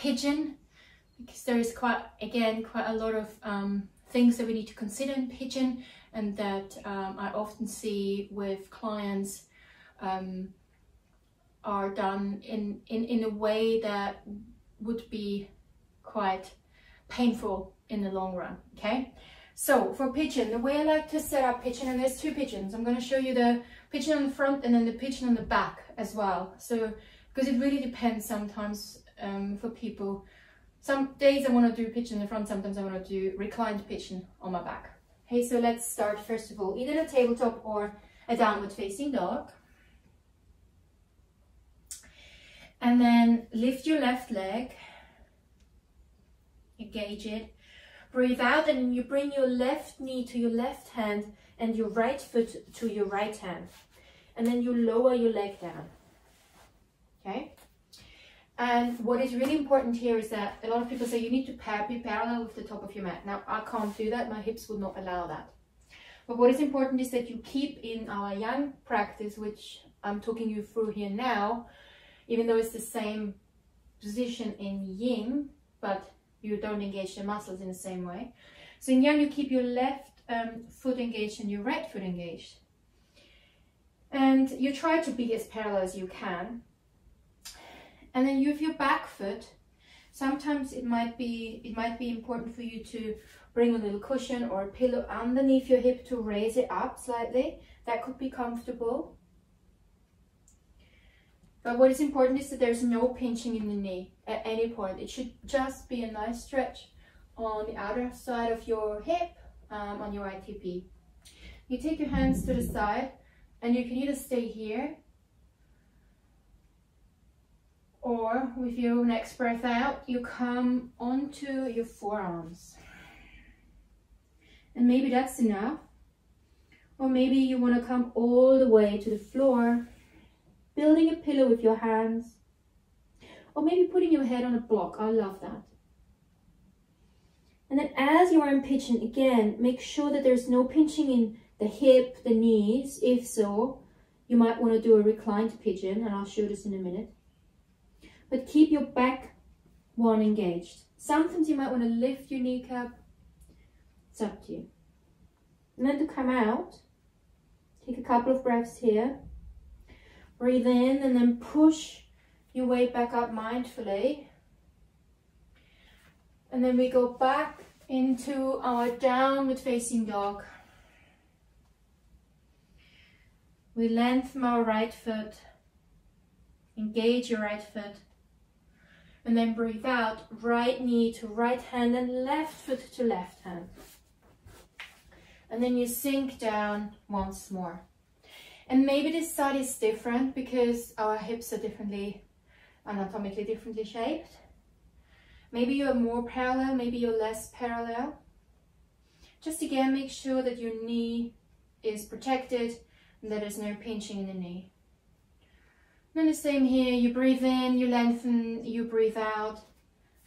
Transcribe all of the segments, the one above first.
pigeon, because there is quite a lot of things that we need to consider in pigeon, and that I often see with clients are done in a way that would be quite painful in the long run. Okay, so for pigeon, the way I like to set up pigeon, and there's two pigeons. I'm going to show you the pigeon on the front and then the pigeon on the back as well. So because it really depends sometimes for people. Some days I want to do pigeon in the front, sometimes I want to do reclined pigeon on my back. Okay, so let's start first of all, either a tabletop or a downward facing dog. And then lift your left leg, engage it, breathe out, and then you bring your left knee to your left hand and your right foot to your right hand. And then you lower your leg down. Okay? And what is really important here is that a lot of people say you need to be parallel with the top of your mat. Now, I can't do that. My hips would not allow that. But what is important is that you keep in our yang practice, which I'm talking you through here now, even though it's the same position in yin, but you don't engage the muscles in the same way. So in yang, you keep your left foot engaged and your right foot engaged. And you try to be as parallel as you can. And then you have your back foot. Sometimes it might be important for you to bring a little cushion or a pillow underneath your hip to raise it up slightly. That could be comfortable. But what is important is that there's no pinching in the knee at any point. It should just be a nice stretch on the outer side of your hip, on your ITP. You take your hands to the side, and you can either stay here, or with your next breath out, you come onto your forearms. And maybe that's enough. Or maybe you want to come all the way to the floor, building a pillow with your hands. Or maybe putting your head on a block. I love that. And then as you are in pigeon, again, make sure that there's no pinching in the hip, the knees. If so, you might want to do a reclined pigeon, and I'll show this in a minute. But keep your back one engaged. Sometimes you might want to lift your kneecap. It's up to you. And then to come out, take a couple of breaths here. Breathe in and then push your way back up mindfully. And then we go back into our downward facing dog. We lengthen our right foot. Engage your right foot. And then breathe out, right knee to right hand and left foot to left hand. And then you sink down once more. And maybe this side is different because our hips are anatomically differently shaped. Maybe you're more parallel, maybe you're less parallel. Just again, make sure that your knee is protected and that there's no pinching in the knee. Then the same here, you breathe in, you lengthen, you breathe out,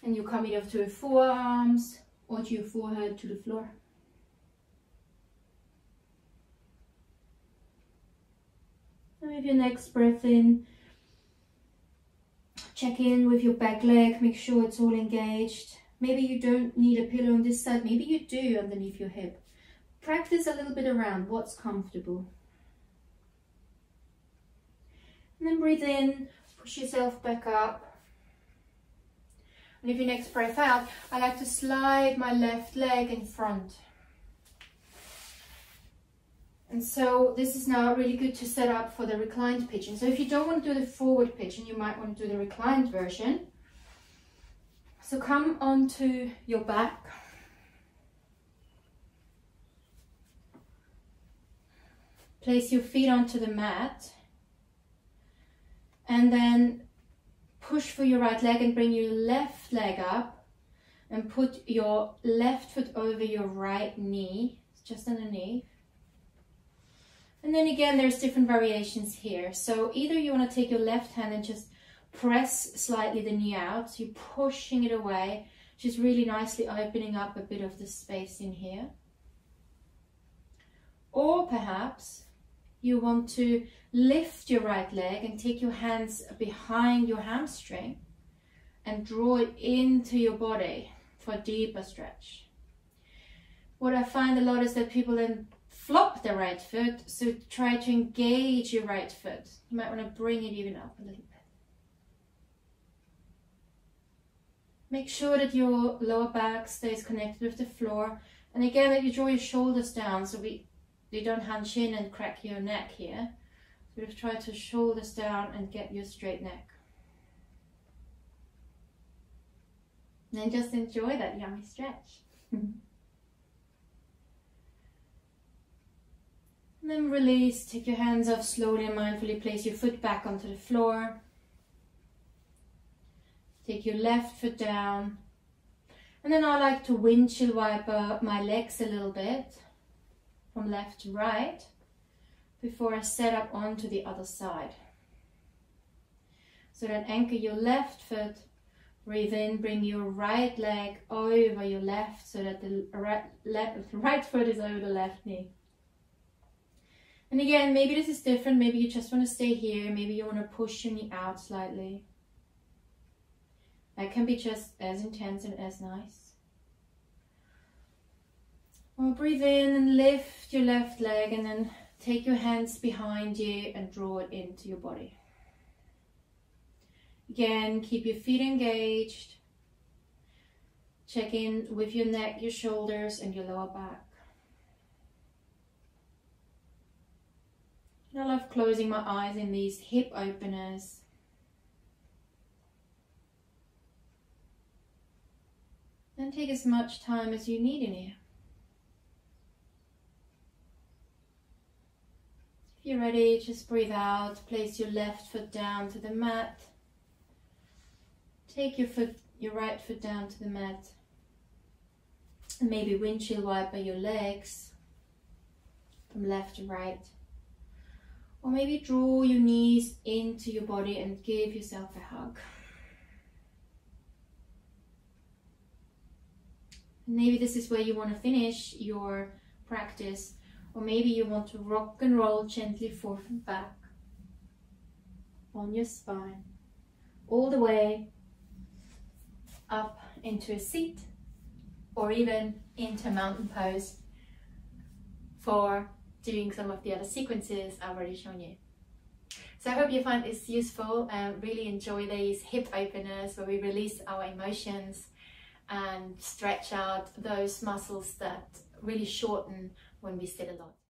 and you come either to your forearms or to your forehead to the floor. And with your next breath in, check in with your back leg, make sure it's all engaged. Maybe you don't need a pillow on this side, maybe you do underneath your hip. Practice a little bit around what's comfortable. And then breathe in, push yourself back up. And with your next breath out, I like to slide my left leg in front. And so this is now really good to set up for the reclined pigeon. So if you don't want to do the forward pigeon, you might want to do the reclined version. So come onto your back. Place your feet onto the mat. And then push for your right leg and bring your left leg up and put your left foot over your right knee, just underneath. And then again, there's different variations here. So either you want to take your left hand and just press slightly the knee out, so you're pushing it away, just really nicely opening up a bit of the space in here. Or perhaps you want to lift your right leg and take your hands behind your hamstring and draw it into your body for a deeper stretch. What I find a lot is that people then flop the right foot, so try to engage your right foot. You might want to bring it even up a little bit. Make sure that your lower back stays connected with the floor, and again that you draw your shoulders down so you don't hunch in and crack your neck here. So we've tried to shoulders down and get your straight neck. And then just enjoy that yummy stretch. And then release, take your hands off slowly and mindfully, place your foot back onto the floor. Take your left foot down. And then I like to windshield wiper my legs a little bit from left to right before I set up onto the other side. So then anchor your left foot, breathe in, bring your right leg over your left so that the right foot is over the left knee. And again, maybe this is different, maybe you just want to stay here, maybe you want to push your knee out slightly. That can be just as intense and as nice. Or breathe in and lift your left leg and then take your hands behind you and draw it into your body. Again, keep your feet engaged. Check in with your neck, your shoulders and your lower back. And I love closing my eyes in these hip openers. And take as much time as you need in here. If you're ready, just breathe out. Place your left foot down to the mat. Take your right foot down to the mat. And maybe windshield wiper your legs from left to right. Or maybe draw your knees into your body and give yourself a hug. Maybe this is where you want to finish your practice, or maybe you want to rock and roll gently forth and back on your spine, all the way up into a seat, or even into mountain pose for doing some of the other sequences I've already shown you. So I hope you find this useful and really enjoy these hip openers where we release our emotions and stretch out those muscles that really shorten when we sit a lot.